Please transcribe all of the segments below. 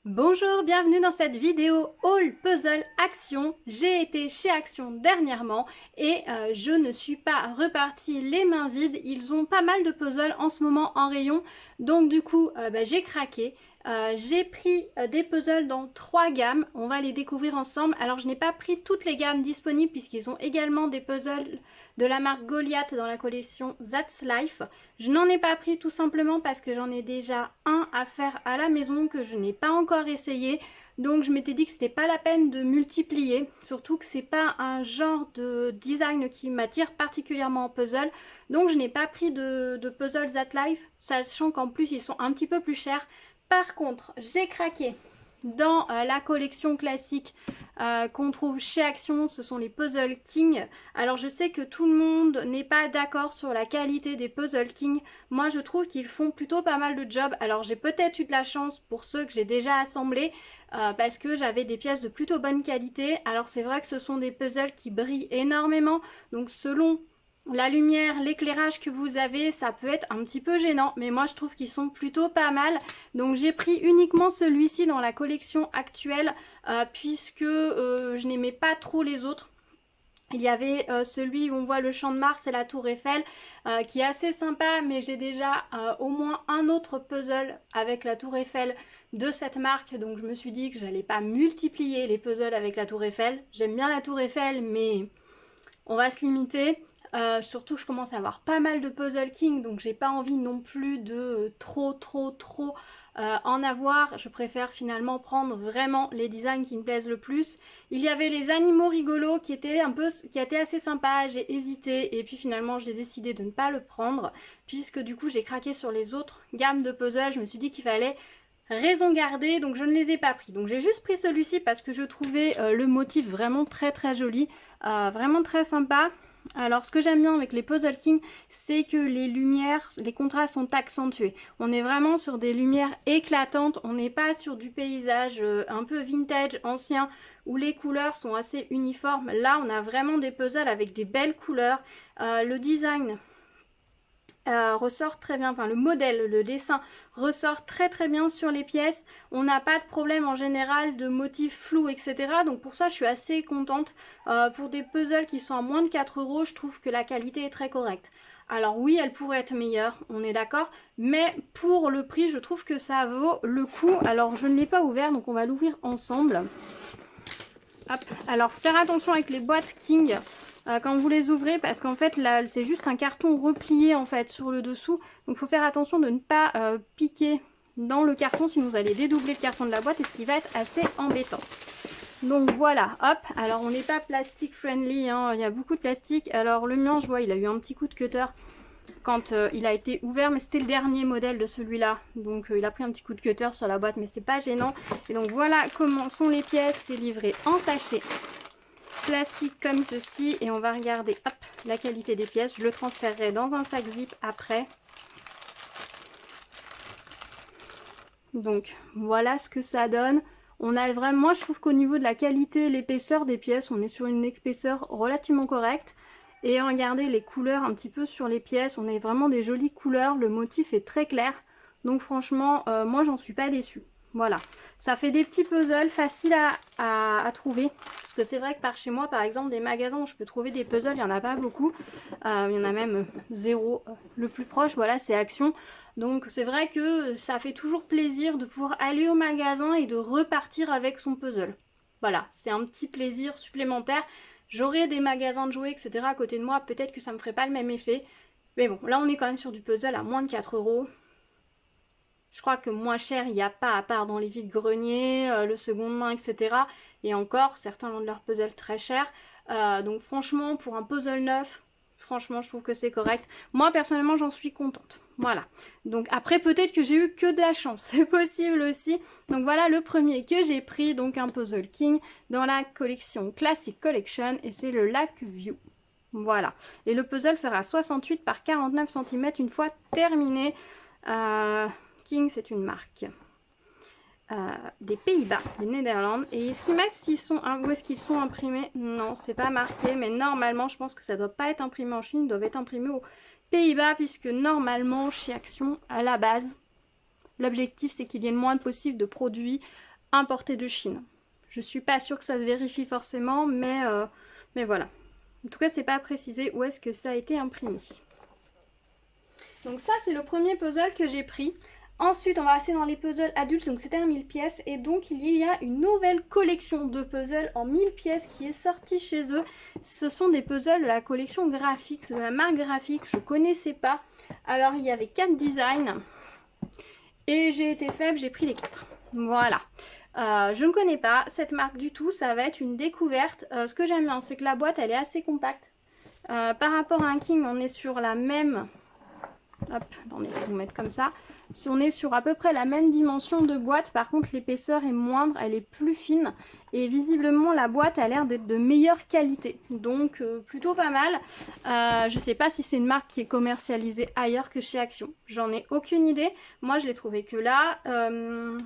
Bonjour, bienvenue dans cette vidéo Haul Puzzle Action. J'ai été chez Action dernièrement et je ne suis pas repartie les mains vides. Ils ont pas mal de puzzles en ce moment en rayon, donc du coup j'ai craqué. J'ai pris des puzzles dans 3 gammes, on va les découvrir ensemble. Alors je n'ai pas pris toutes les gammes disponibles puisqu'ils ont également des puzzles de la marque Goliath dans la collection That's Life. Je n'en ai pas pris tout simplement parce que j'en ai déjà un à faire à la maison que je n'ai pas encore essayé. Donc je m'étais dit que c'était pas la peine de multiplier, surtout que c'est pas un genre de design qui m'attire particulièrement en puzzle. Donc je n'ai pas pris de puzzle That Life, sachant qu'en plus ils sont un petit peu plus chers. Par contre, j'ai craqué dans la collection classique qu'on trouve chez Action, ce sont les Puzzle King. Alors je sais que tout le monde n'est pas d'accord sur la qualité des Puzzle King. Moi je trouve qu'ils font plutôt pas mal de job. Alors j'ai peut-être eu de la chance pour ceux que j'ai déjà assemblés parce que j'avais des pièces de plutôt bonne qualité. Alors c'est vrai que ce sont des puzzles qui brillent énormément. Donc selon la lumière, l'éclairage que vous avez, ça peut être un petit peu gênant, mais moi je trouve qu'ils sont plutôt pas mal. Donc j'ai pris uniquement celui-ci dans la collection actuelle puisque je n'aimais pas trop les autres. Il y avait celui où on voit le champ de Mars et la tour Eiffel qui est assez sympa, mais j'ai déjà au moins un autre puzzle avec la tour Eiffel de cette marque, donc je me suis dit que j'allais pas multiplier les puzzles avec la tour Eiffel. J'aime bien la tour Eiffel, mais on va se limiter. Surtout je commence à avoir pas mal de Puzzle King, donc j'ai pas envie non plus de trop en avoir. Je préfère finalement prendre vraiment les designs qui me plaisent le plus. Il y avait les animaux rigolos qui étaient assez sympas, j'ai hésité et puis finalement j'ai décidé de ne pas le prendre puisque du coup j'ai craqué sur les autres gammes de puzzles. Je me suis dit qu'il fallait raison garder, donc je ne les ai pas pris. Donc j'ai juste pris celui-ci parce que je trouvais le motif vraiment très joli, vraiment très sympa. Alors ce que j'aime bien avec les Puzzle King, c'est que les lumières, les contrastes sont accentués. On est vraiment sur des lumières éclatantes, on n'est pas sur du paysage un peu vintage, ancien, où les couleurs sont assez uniformes. Là on a vraiment des puzzles avec des belles couleurs. Le design ressort très bien, enfin le modèle, le dessin ressort très bien sur les pièces. On n'a pas de problème en général de motifs flous, etc. Donc pour ça je suis assez contente. Pour des puzzles qui sont à moins de 4 €, je trouve que la qualité est très correcte. Alors oui, elle pourrait être meilleure, on est d'accord, mais pour le prix, je trouve que ça vaut le coup. Alors je ne l'ai pas ouvert, donc on va l'ouvrir ensemble. Hop. Alors faire attention avec les boîtes King quand vous les ouvrez, parce qu'en fait là c'est juste un carton replié en fait sur le dessous, donc il faut faire attention de ne pas piquer dans le carton, sinon vous allez dédoubler le carton de la boîte et ce qui va être assez embêtant. Donc voilà, hop, alors on n'est pas plastic friendly, hein. Il y a beaucoup de plastique. Alors le mien, je vois, il a eu un petit coup de cutter quand il a été ouvert, mais c'était le dernier modèle de celui-là, donc il a pris un petit coup de cutter sur la boîte, mais c'est pas gênant. Et donc voilà comment sont les pièces, c'est livré en sachet plastique comme ceci, et on va regarder hop, la qualité des pièces. Je le transférerai dans un sac zip après. Donc voilà ce que ça donne. On a vraiment, moi je trouve qu'au niveau de la qualité, l'épaisseur des pièces, on est sur une épaisseur relativement correcte. Et regardez les couleurs un petit peu sur les pièces, on a vraiment des jolies couleurs, le motif est très clair. Donc franchement, moi j'en suis pas déçue. Voilà, ça fait des petits puzzles faciles à trouver. Parce que c'est vrai que par chez moi, par exemple, des magasins où je peux trouver des puzzles, il n'y en a pas beaucoup. Il y en a même zéro. Le plus proche, voilà, c'est Action. Donc c'est vrai que ça fait toujours plaisir de pouvoir aller au magasin et de repartir avec son puzzle. Voilà, c'est un petit plaisir supplémentaire. J'aurais des magasins de jouets, etc. à côté de moi, peut-être que ça me ferait pas le même effet. Mais bon, là on est quand même sur du puzzle à moins de 4 €. Je crois que moins cher, il n'y a pas, à part dans les vides-greniers, le seconde main, etc. Et encore, certains vendent leurs puzzles très cher. Donc franchement, pour un puzzle neuf, franchement, je trouve que c'est correct. Moi, personnellement, j'en suis contente. Voilà. Donc après, peut-être que j'ai eu que de la chance. C'est possible aussi. Donc voilà le premier que j'ai pris. Donc un Puzzle King dans la collection Classic Collection. Et c'est le Lake View. Voilà. Et le puzzle fera 68 par 49 cm une fois terminé. King, c'est une marque des Pays-Bas, des Néderlandes. Et est-ce qu'ils mettent où est-ce qu'ils sont imprimés? Non, c'est pas marqué, mais normalement, je pense que ça doit pas être imprimé en Chine, ils doivent être imprimés aux Pays-Bas, puisque normalement, chez Action, à la base, l'objectif, c'est qu'il y ait le moins possible de produits importé de Chine. Je suis pas sûre que ça se vérifie forcément, mais voilà. En tout cas, c'est pas précisé où est-ce que ça a été imprimé. Donc ça, c'est le premier puzzle que j'ai pris. Ensuite, on va passer dans les puzzles adultes, donc c'était un 1000 pièces. Et donc, il y a une nouvelle collection de puzzles en 1000 pièces qui est sortie chez eux. Ce sont des puzzles de la collection graphique, de la marque graphique, je connaissais pas. Alors, il y avait 4 designs. Et j'ai été faible, j'ai pris les 4. Voilà. Je ne connais pas cette marque du tout, ça va être une découverte. Ce que j'aime bien, c'est que la boîte, elle est assez compacte. Par rapport à un King, on est sur la même... Hop, attendez, je vais vous mettre comme ça. Si on est sur à peu près la même dimension de boîte, par contre l'épaisseur est moindre, elle est plus fine. Et visiblement la boîte a l'air d'être de meilleure qualité. Donc plutôt pas mal. Je sais pas si c'est une marque qui est commercialisée ailleurs que chez Action. J'en ai aucune idée. Moi je l'ai trouvé que là.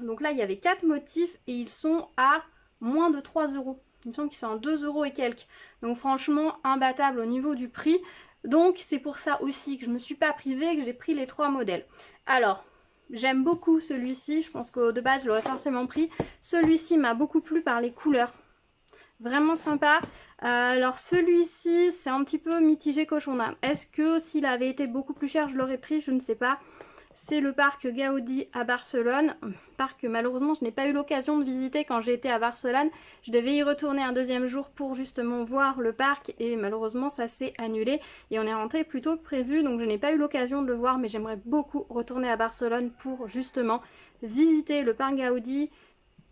Donc là il y avait 4 motifs et ils sont à moins de 3 euros. Il me semble qu'ils sont à 2 euros et quelques. Donc franchement imbattable au niveau du prix. Donc c'est pour ça aussi que je ne me suis pas privée, que j'ai pris les 3 modèles. Alors, j'aime beaucoup celui-ci, je pense que de base je l'aurais forcément pris. Celui-ci m'a beaucoup plu par les couleurs, vraiment sympa. Alors celui-ci c'est un petit peu mitigé cochon d'âme. Est-ce que s'il avait été beaucoup plus cher je l'aurais pris? Je ne sais pas. C'est le parc Gaudi à Barcelone, parc que malheureusement je n'ai pas eu l'occasion de visiter quand j'ai été à Barcelone. Je devais y retourner un deuxième jour pour justement voir le parc et malheureusement ça s'est annulé et on est rentré plus tôt que prévu, donc je n'ai pas eu l'occasion de le voir, mais j'aimerais beaucoup retourner à Barcelone pour justement visiter le parc Gaudi,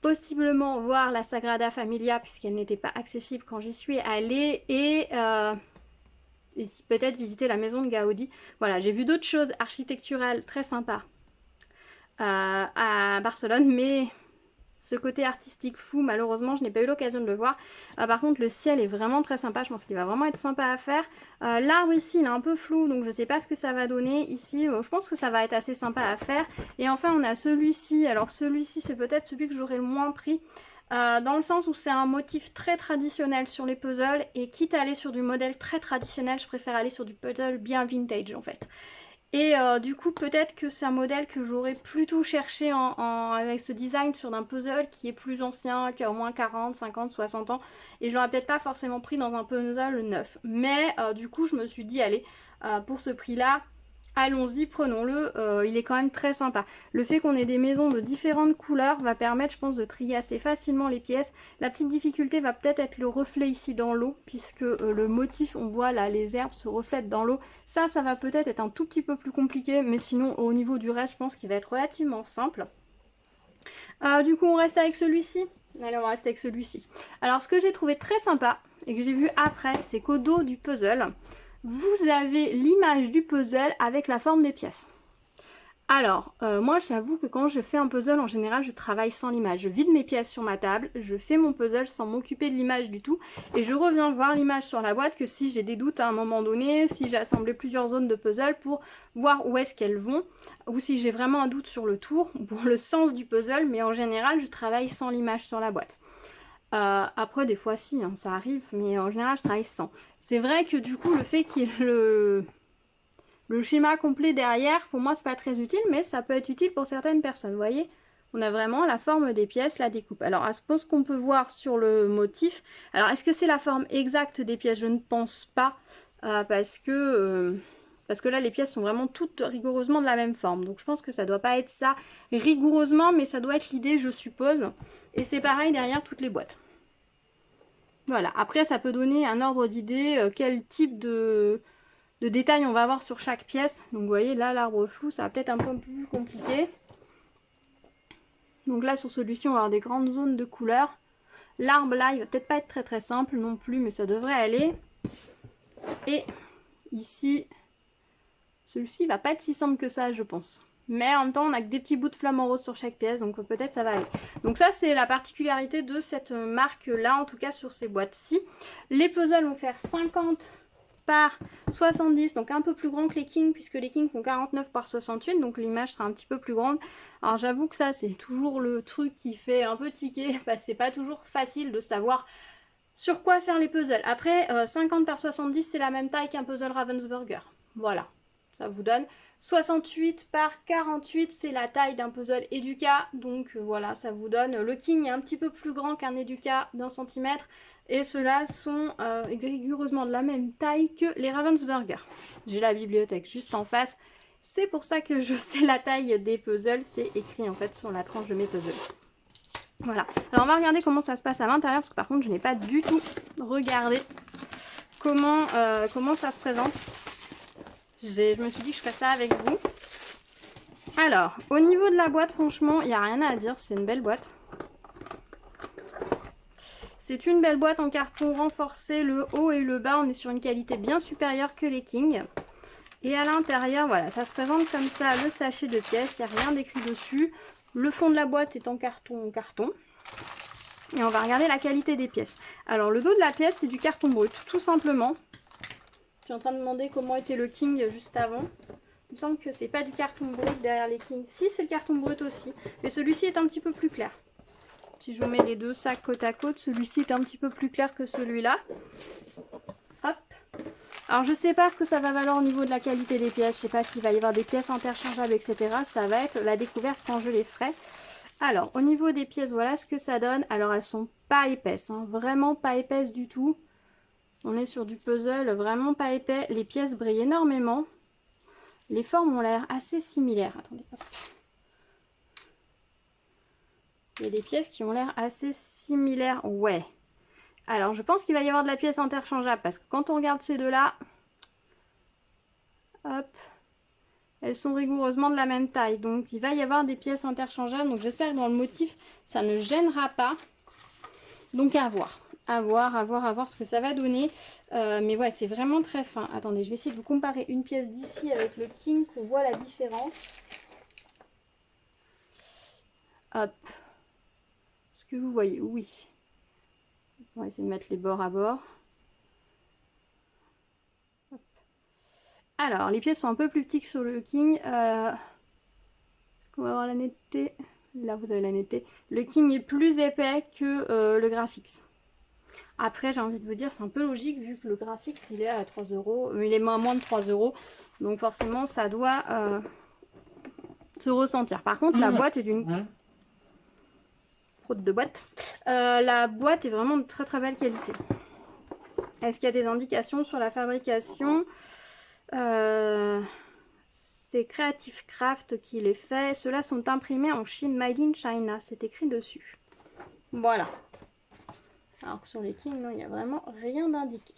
possiblement voir la Sagrada Familia puisqu'elle n'était pas accessible quand j'y suis allée et peut-être visiter la maison de Gaudi. Voilà, j'ai vu d'autres choses architecturales très sympas à Barcelone, mais ce côté artistique fou, malheureusement, je n'ai pas eu l'occasion de le voir. Par contre, le ciel est vraiment très sympa, je pense qu'il va vraiment être sympa à faire. L'arbre ici, il est un peu flou, donc je ne sais pas ce que ça va donner. Ici, je pense que ça va être assez sympa à faire. Et enfin, on a celui-ci. Alors celui-ci, c'est peut-être celui que j'aurais le moins pris. Dans le sens où c'est un motif très traditionnel sur les puzzles et quitte à aller sur du modèle très traditionnel, je préfère aller sur du puzzle bien vintage en fait. Et du coup peut-être que c'est un modèle que j'aurais plutôt cherché avec ce design sur un puzzle qui est plus ancien, qui a au moins 40, 50, 60 ans et je l'aurais peut-être pas forcément pris dans un puzzle neuf. Mais du coup je me suis dit allez, pour ce prix là, allons-y, prenons-le, il est quand même très sympa. Le fait qu'on ait des maisons de différentes couleurs va permettre, je pense, de trier assez facilement les pièces. La petite difficulté va peut-être être le reflet ici dans l'eau, puisque le motif, on voit là, les herbes se reflètent dans l'eau. Ça va peut-être être un tout petit peu plus compliqué, mais sinon, au niveau du reste, je pense qu'il va être relativement simple. Du coup, on reste avec celui-ci. Allez, on va rester avec celui-ci. Alors, ce que j'ai trouvé très sympa, et que j'ai vu après, c'est qu'au dos du puzzle, vous avez l'image du puzzle avec la forme des pièces. Alors, moi j'avoue que quand je fais un puzzle, en général, je travaille sans l'image. Je vide mes pièces sur ma table, je fais mon puzzle sans m'occuper de l'image du tout. Et je reviens voir l'image sur la boîte que si j'ai des doutes à un moment donné, si j'ai assemblé plusieurs zones de puzzle pour voir où est-ce qu'elles vont. Ou si j'ai vraiment un doute sur le tour, pour le sens du puzzle. Mais en général, je travaille sans l'image sur la boîte. Après des fois si, hein, ça arrive, mais en général je travaille sans. C'est vrai que du coup le fait qu'il y ait le schéma complet derrière, pour moi c'est pas très utile, mais ça peut être utile pour certaines personnes. Vous voyez, on a vraiment la forme des pièces, la découpe. Alors à ce qu'on peut voir sur le motif, alors est-ce que c'est la forme exacte des pièces? Je ne pense pas, parce que là les pièces sont vraiment toutes rigoureusement de la même forme. Donc je pense que ça doit pas être ça rigoureusement, mais ça doit être l'idée je suppose. Et c'est pareil derrière toutes les boîtes. Voilà, après ça peut donner un ordre d'idée quel type de détails on va avoir sur chaque pièce. Donc vous voyez là l'arbre flou, ça va peut-être un peu plus compliqué. Donc là sur celui-ci on va avoir des grandes zones de couleurs. L'arbre là il va peut-être pas être très simple non plus, mais ça devrait aller. Et ici, celui-ci va pas être si simple que ça je pense. Mais en même temps on a que des petits bouts de flamant rose sur chaque pièce, donc peut-être ça va aller. Donc ça c'est la particularité de cette marque là, en tout cas sur ces boîtes-ci. Les puzzles vont faire 50 par 70, donc un peu plus grand que les Kings, puisque les Kings font 49 par 68, donc l'image sera un petit peu plus grande. Alors j'avoue que ça c'est toujours le truc qui fait un peu tiquer, parce que c'est pas toujours facile de savoir sur quoi faire les puzzles. Après 50 par 70 c'est la même taille qu'un puzzle Ravensburger, voilà. Ça vous donne. 68 par 48, c'est la taille d'un puzzle Educa, donc voilà, ça vous donne. Le King est un petit peu plus grand qu'un Educa d'1 centimètre, et ceux-là sont rigoureusement de la même taille que les Ravensburger. J'ai la bibliothèque juste en face, c'est pour ça que je sais la taille des puzzles, c'est écrit en fait sur la tranche de mes puzzles. Voilà, alors on va regarder comment ça se passe à l'intérieur, parce que par contre je n'ai pas du tout regardé comment ça se présente. Je me suis dit que je ferais ça avec vous. Alors, au niveau de la boîte, franchement, il n'y a rien à dire. C'est une belle boîte. C'est une belle boîte en carton renforcé. Le haut et le bas, on est sur une qualité bien supérieure que les King. Et à l'intérieur, voilà, ça se présente comme ça, le sachet de pièces. Il n'y a rien d'écrit dessus. Le fond de la boîte est en carton. Et on va regarder la qualité des pièces. Alors, le dos de la pièce, c'est du carton brut, tout simplement. Je suis en train de demander comment était le King juste avant. Il me semble que c'est pas du carton brut derrière les King. Si, c'est le carton brut aussi. Mais celui-ci est un petit peu plus clair. Si je vous mets les deux sacs côte à côte, celui-ci est un petit peu plus clair que celui-là. Hop. Alors je sais pas ce que ça va valoir au niveau de la qualité des pièces. Je sais pas s'il va y avoir des pièces interchangeables, etc. Ça va être la découverte quand je les ferai. Alors au niveau des pièces, voilà ce que ça donne. Alors elles sont pas épaisses, hein. Vraiment pas épaisses du tout. On est sur du puzzle vraiment pas épais. Les pièces brillent énormément. Les formes ont l'air assez similaires. Attendez, hop. Il y a des pièces qui ont l'air assez similaires. Ouais. Alors, je pense qu'il va y avoir de la pièce interchangeable. Parce que quand on regarde ces deux-là, hop, elles sont rigoureusement de la même taille. Donc, il va y avoir des pièces interchangeables. Donc, j'espère que dans le motif, ça ne gênera pas. Donc, à voir. À voir ce que ça va donner. Mais ouais, c'est vraiment très fin. Attendez, je vais essayer de vous comparer une pièce d'ici avec le King, qu'on voit la différence. Hop. Est-ce que vous voyez? Oui. On va essayer de mettre les bords à bord. Hop. Alors, les pièces sont un peu plus petites sur le King. Est-ce qu'on va avoir la netteté? Là, vous avez la netteté. Le King est plus épais que le Graphix. Après, j'ai envie de vous dire, c'est un peu logique vu que le Graphix, il est à 3 €. Il est moins de 3 €. Donc forcément, ça doit se ressentir. Par contre, la boîte est d'une... Faute de boîte. La boîte est vraiment de très très belle qualité. Est-ce qu'il y a des indications sur la fabrication? C'est Creative Craft qui les fait. Ceux-là sont imprimés en Chine, Made in China. C'est écrit dessus. Voilà. Alors que sur les King, non, il n'y a vraiment rien d'indiqué.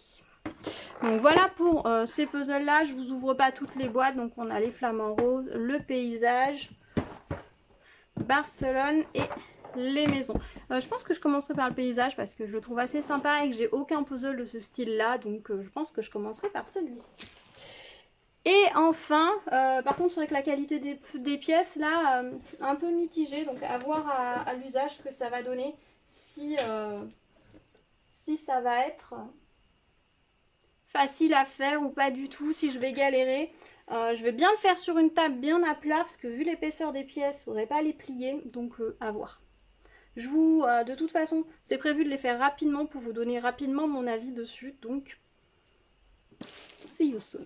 Donc voilà pour ces puzzles-là. Je vous ouvre pas toutes les boîtes. Donc on a les flamants roses, le paysage, Barcelone et les maisons. Je pense que je commencerai par le paysage parce que je le trouve assez sympa et que j'ai aucun puzzle de ce style-là. Donc je pense que je commencerai par celui-ci. Et enfin, par contre, c'est vrai que la qualité des pièces, là, un peu mitigée. Donc à voir à l'usage ce que ça va donner. Si ça va être facile à faire ou pas du tout, si je vais galérer. Je vais bien le faire sur une table bien à plat parce que vu l'épaisseur des pièces, je ne saurais pas les plier, donc à voir. De toute façon, c'est prévu de les faire rapidement pour vous donner rapidement mon avis dessus, donc see you soon.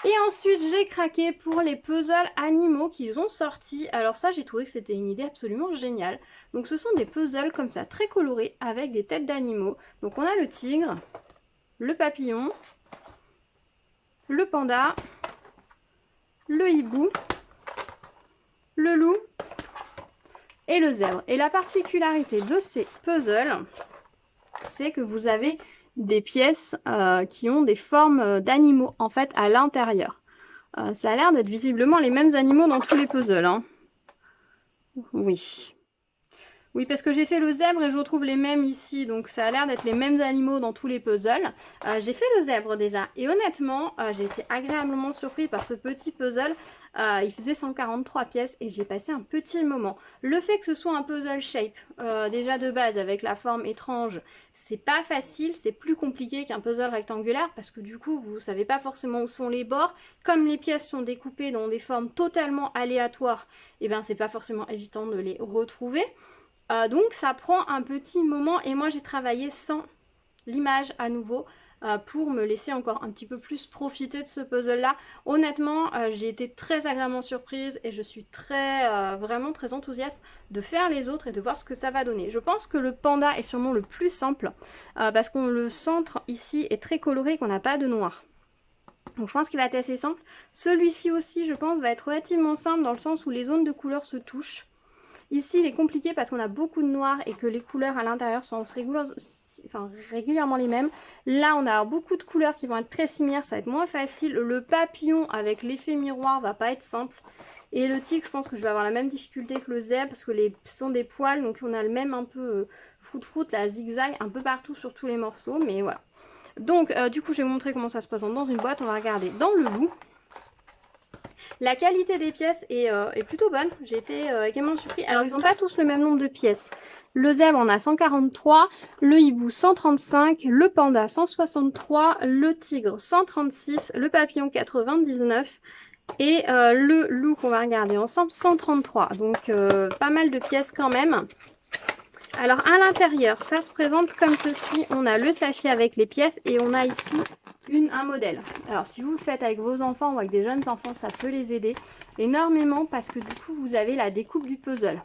Et ensuite, j'ai craqué pour les puzzles animaux qu'ils ont sortis. Alors ça, j'ai trouvé que c'était une idée absolument géniale. Donc ce sont des puzzles comme ça, très colorés, avec des têtes d'animaux. Donc on a le tigre, le papillon, le panda, le hibou, le loup et le zèbre. Et la particularité de ces puzzles, c'est que vous avez des pièces qui ont des formes d'animaux en fait à l'intérieur. Ça a l'air d'être visiblement les mêmes animaux dans tous les puzzles, hein. Oui. Oui, parce que j'ai fait le zèbre et je retrouve les mêmes ici, donc ça a l'air d'être les mêmes animaux dans tous les puzzles. J'ai fait le zèbre déjà, et honnêtement, j'ai été agréablement surpris par ce petit puzzle. Il faisait 143 pièces et j'ai passé un petit moment. Le fait que ce soit un puzzle shape, déjà de base avec la forme étrange, c'est pas facile, c'est plus compliqué qu'un puzzle rectangulaire parce que du coup, vous savez pas forcément où sont les bords. Comme les pièces sont découpées dans des formes totalement aléatoires, et ben c'est pas forcément évident de les retrouver. Donc ça prend un petit moment et moi j'ai travaillé sans l'image à nouveau. pour me laisser encore un petit peu plus profiter de ce puzzle là. Honnêtement, j'ai été très agréablement surprise et je suis vraiment très enthousiaste de faire les autres et de voir ce que ça va donner. Je pense que le panda est sûrement le plus simple parce que le centre ici est très coloré et qu'on n'a pas de noir. Donc je pense qu'il va être assez simple. Celui-ci aussi, je pense, va être relativement simple dans le sens où les zones de couleurs se touchent. Ici, il est compliqué parce qu'on a beaucoup de noir et que les couleurs à l'intérieur sont régulièrement les mêmes. Là, on a beaucoup de couleurs qui vont être très similaires, ça va être moins facile. Le papillon avec l'effet miroir va pas être simple. Et le tigre, je pense que je vais avoir la même difficulté que le zèbre parce que ce sont des poils, donc on a le même un peu froute-froute, la zigzag un peu partout sur tous les morceaux, mais voilà. Donc du coup je vais vous montrer comment ça se présente dans une boîte. On va regarder dans le loup. La qualité des pièces est plutôt bonne. J'ai été également surpris. Alors ils n'ont pas tous le même nombre de pièces. Le zèbre en a 143, le hibou 135, le panda 163, le tigre 136, le papillon 99 et le loup qu'on va regarder ensemble 133. Donc pas mal de pièces quand même. Alors à l'intérieur, ça se présente comme ceci. On a le sachet avec les pièces et on a ici un modèle. Alors si vous le faites avec vos enfants ou avec des jeunes enfants, ça peut les aider énormément parce que du coup vous avez la découpe du puzzle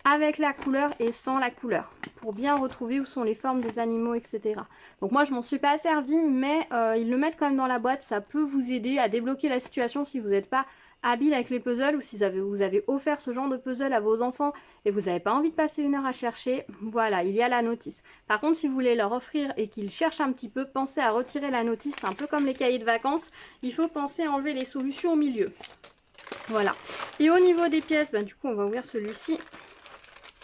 avec la couleur et sans la couleur pour bien retrouver où sont les formes des animaux, etc. Donc moi je m'en suis pas servi, mais ils le mettent quand même dans la boîte. Ça peut vous aider à débloquer la situation si vous n'êtes pas habile avec les puzzles ou si vous avez offert ce genre de puzzle à vos enfants et vous n'avez pas envie de passer une heure à chercher. Voilà, il y a la notice. Par contre, si vous voulez leur offrir et qu'ils cherchent un petit peu, pensez à retirer la notice. C'est un peu comme les cahiers de vacances. Il faut penser à enlever les solutions au milieu. Voilà. Et au niveau des pièces, du coup, on va ouvrir celui-ci.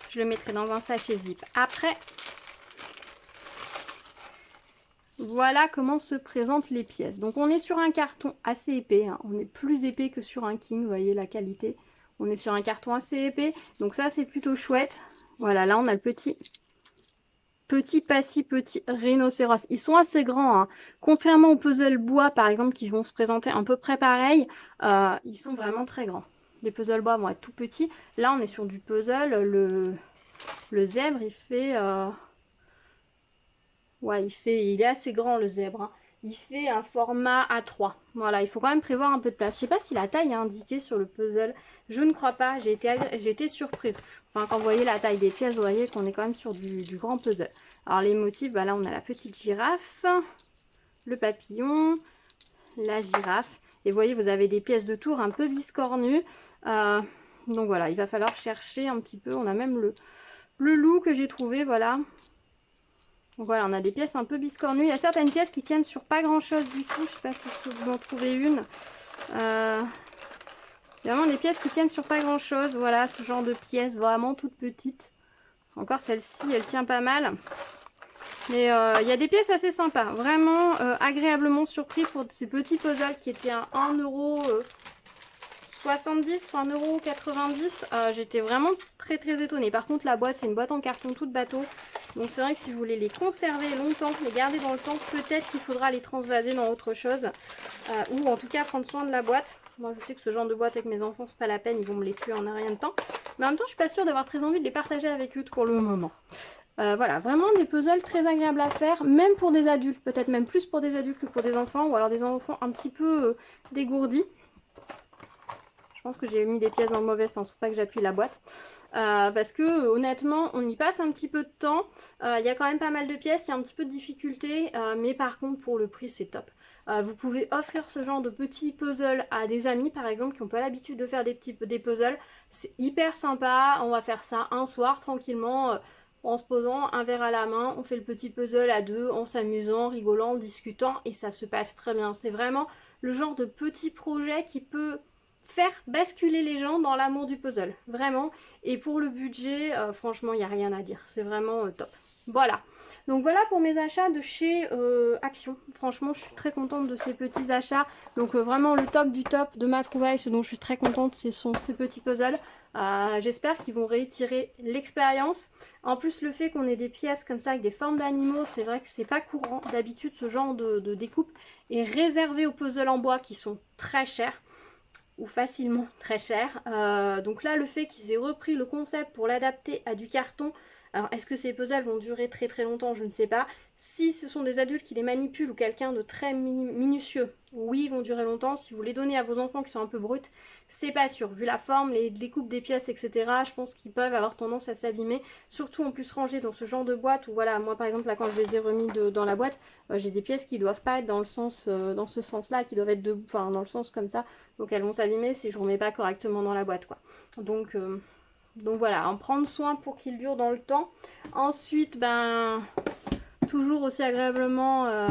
Je le mettrai dans un sachet zip après. Voilà comment se présentent les pièces. Donc on est sur un carton assez épais, hein. On est plus épais que sur un King, vous voyez la qualité. On est sur un carton assez épais, donc ça c'est plutôt chouette. Voilà, là on a le petit passy, petit rhinocéros. Ils sont assez grands, hein. Contrairement aux puzzles bois par exemple qui vont se présenter à peu près pareil, ils sont vraiment très grands. Les puzzles bois vont être tout petits. Là on est sur du puzzle, le zèbre il fait... Ouais, il est assez grand le zèbre, hein. Il fait un format A3. Voilà, il faut quand même prévoir un peu de place. Je sais pas si la taille est indiquée sur le puzzle. Je ne crois pas. J'ai été surprise. Enfin, quand vous voyez la taille des pièces, vous voyez qu'on est quand même sur du grand puzzle. Alors les motifs, là on a la petite girafe, le papillon, la girafe. Et vous voyez, vous avez des pièces de tour un peu biscornues. Donc voilà, il va falloir chercher un petit peu. On a même le loup que j'ai trouvé, voilà. Donc voilà, on a des pièces un peu biscornues. Il y a certaines pièces qui tiennent sur pas grand chose du tout. Je sais pas si je peux vous en trouver une. Il y a vraiment des pièces qui tiennent sur pas grand chose. Voilà, ce genre de pièces vraiment toutes petites. Encore celle-ci, elle tient pas mal. Mais il y a des pièces assez sympas. Vraiment agréablement surpris pour ces petits puzzles qui étaient à 1,70 € ou 1,90 €. J'étais vraiment très étonnée. Par contre la boîte c'est une boîte en carton toute bateau. Donc c'est vrai que si vous voulez les conserver longtemps, les garder dans le temps, peut-être qu'il faudra les transvaser dans autre chose. Ou en tout cas prendre soin de la boîte. Moi je sais que ce genre de boîte avec mes enfants c'est pas la peine, ils vont me les tuer en un rien de temps. Mais en même temps je suis pas sûre d'avoir très envie de les partager avec eux pour le moment. Voilà, vraiment des puzzles très agréables à faire, même pour des adultes, peut-être même plus pour des adultes que pour des enfants, ou alors des enfants un petit peu dégourdis. Je pense que j'ai mis des pièces dans le mauvais sens, faut pas que j'appuie la boîte. Parce que honnêtement, on y passe un petit peu de temps. Il y a quand même pas mal de pièces, il y a un petit peu de difficulté. Mais par contre, pour le prix, c'est top. Vous pouvez offrir ce genre de petits puzzles à des amis, par exemple, qui n'ont pas l'habitude de faire des puzzles. C'est hyper sympa. On va faire ça un soir, tranquillement, en se posant un verre à la main. On fait le petit puzzle à deux, en s'amusant, rigolant, en discutant. Et ça se passe très bien. C'est vraiment le genre de petit projet qui peut faire basculer les gens dans l'amour du puzzle, vraiment. Et pour le budget, franchement, il n'y a rien à dire. C'est vraiment top. Voilà. Donc voilà pour mes achats de chez Action. Franchement, je suis très contente de ces petits achats. Donc vraiment le top du top de ma trouvaille, ce dont je suis très contente, ce sont ces petits puzzles. J'espère qu'ils vont réitérer l'expérience. En plus, le fait qu'on ait des pièces comme ça avec des formes d'animaux, c'est vrai que c'est pas courant. D'habitude, ce genre de découpe est réservé aux puzzles en bois qui sont très chers. Ou facilement très cher. Donc là le fait qu'ils aient repris le concept pour l'adapter à du carton, Alors est-ce que ces puzzles vont durer très très longtemps? Je ne sais pas. Si ce sont des adultes qui les manipulent ou quelqu'un de très minutieux, oui, ils vont durer longtemps. Si vous les donnez à vos enfants qui sont un peu bruts, c'est pas sûr. Vu la forme, les découpes des pièces, etc., je pense qu'ils peuvent avoir tendance à s'abîmer. Surtout en plus rangés dans ce genre de boîte où voilà, moi par exemple là quand je les ai remis dans la boîte, j'ai des pièces qui doivent pas être dans le sens, dans ce sens-là, qui doivent être enfin dans le sens comme ça. Donc elles vont s'abîmer si je remets pas correctement dans la boîte quoi. Donc voilà, en prendre soin pour qu'ils durent dans le temps. Ensuite, ben toujours aussi agréablement.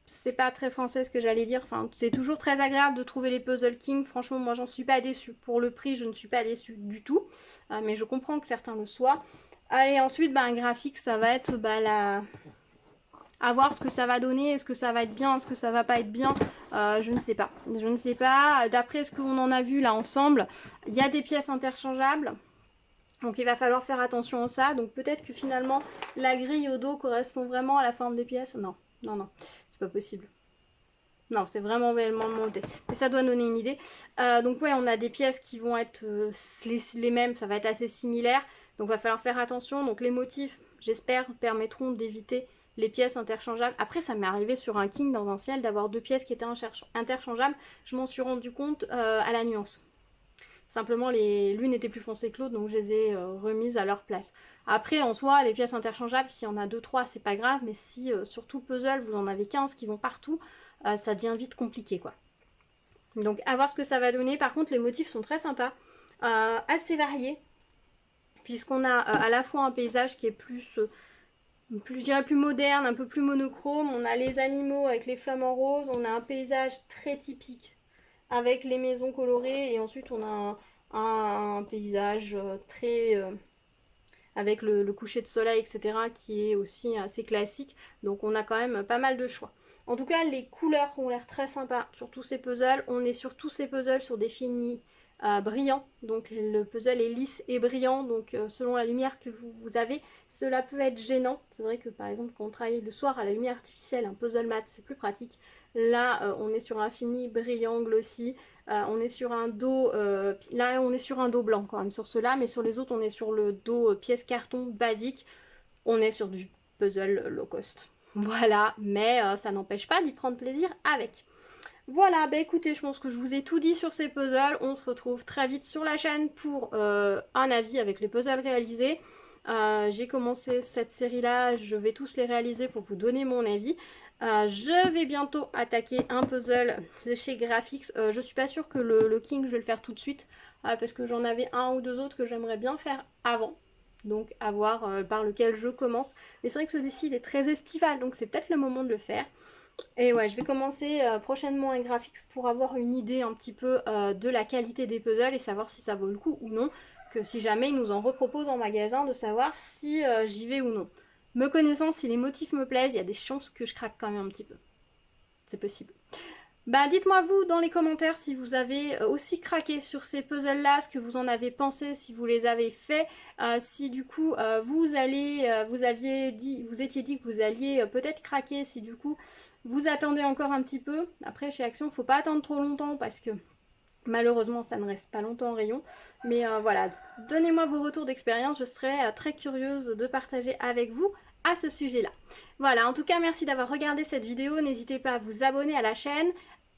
C'est pas très français ce que j'allais dire. Enfin, c'est toujours très agréable de trouver les Puzzle King. Franchement, moi j'en suis pas déçue. Pour le prix, je ne suis pas déçue du tout. Mais je comprends que certains le soient. Allez, ensuite, ben, un graphique, ça va être à voir ce que ça va donner. Est-ce que ça va être bien? Est-ce que ça va pas être bien? Je ne sais pas. Je ne sais pas. D'après ce qu'on en a vu là ensemble, il y a des pièces interchangeables. Donc il va falloir faire attention à ça. Donc peut-être que finalement la grille au dos correspond vraiment à la forme des pièces. Non, non, non, c'est pas possible. Non, c'est vraiment réellement monté. Mais ça doit donner une idée. Donc ouais, on a des pièces qui vont être les mêmes, ça va être assez similaire. Donc il va falloir faire attention. Donc les motifs, j'espère, permettront d'éviter les pièces interchangeables. Après, ça m'est arrivé sur un King dans un ciel d'avoir deux pièces qui étaient interchangeables. Je m'en suis rendu compte à la nuance. Simplement, l'une était plus foncée que l'autre, donc je les ai remises à leur place. Après, en soi, les pièces interchangeables, s'il y en a 2-3, c'est pas grave, mais si, surtout puzzle, vous en avez 15 qui vont partout, ça devient vite compliqué, quoi. Donc, à voir ce que ça va donner. Par contre, les motifs sont très sympas, assez variés, puisqu'on a à la fois un paysage qui est plus, je dirais plus moderne, un peu plus monochrome. On a les animaux avec les flamants en rose, on a un paysage très typique avec les maisons colorées et ensuite on a un paysage très avec le coucher de soleil etc qui est aussi assez classique, donc on a quand même pas mal de choix. En tout cas les couleurs ont l'air très sympas sur tous ces puzzles. On est sur tous ces puzzles sur des finis brillants, donc le puzzle est lisse et brillant, donc selon la lumière que vous avez, cela peut être gênant. C'est vrai que par exemple quand on travaille le soir à la lumière artificielle, un puzzle mat c'est plus pratique. Là, on est sur un fini brillant, glossy. On est sur un dos... là, on est sur un dos blanc quand même sur ceux-là. Mais sur les autres, on est sur le dos pièce carton basique. On est sur du puzzle low cost. Voilà, mais ça n'empêche pas d'y prendre plaisir avec. Voilà, bah écoutez, je pense que je vous ai tout dit sur ces puzzles. On se retrouve très vite sur la chaîne pour un avis avec les puzzles réalisés. J'ai commencé cette série-là, je vais tous les réaliser pour vous donner mon avis. Je vais bientôt attaquer un puzzle de chez Graphix. Je suis pas sûre que le King je vais le faire tout de suite parce que j'en avais un ou deux autres que j'aimerais bien faire avant. Donc à voir par lequel je commence. Mais c'est vrai que celui-ci il est très estival, donc c'est peut-être le moment de le faire. Et ouais, je vais commencer prochainement un Graphix pour avoir une idée un petit peu de la qualité des puzzles et savoir si ça vaut le coup ou non. Que si jamais ils nous en reproposent en magasin, de savoir si j'y vais ou non. Me connaissant, si les motifs me plaisent, il y a des chances que je craque quand même un petit peu. C'est possible. Bah dites-moi vous dans les commentaires si vous avez aussi craqué sur ces puzzles là, ce que vous en avez pensé, si vous les avez fait, si du coup vous étiez dit que vous alliez peut-être craquer, si du coup vous attendez encore un petit peu. Après chez Action, faut pas attendre trop longtemps parce que malheureusement ça ne reste pas longtemps en rayon. Mais voilà, donnez-moi vos retours d'expérience, je serais très curieuse de partager avec vous à ce sujet-là. Voilà, en tout cas merci d'avoir regardé cette vidéo, n'hésitez pas à vous abonner à la chaîne,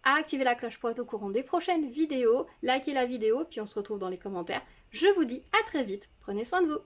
à activer la cloche pour être au courant des prochaines vidéos, likez la vidéo, puis on se retrouve dans les commentaires. Je vous dis à très vite, prenez soin de vous.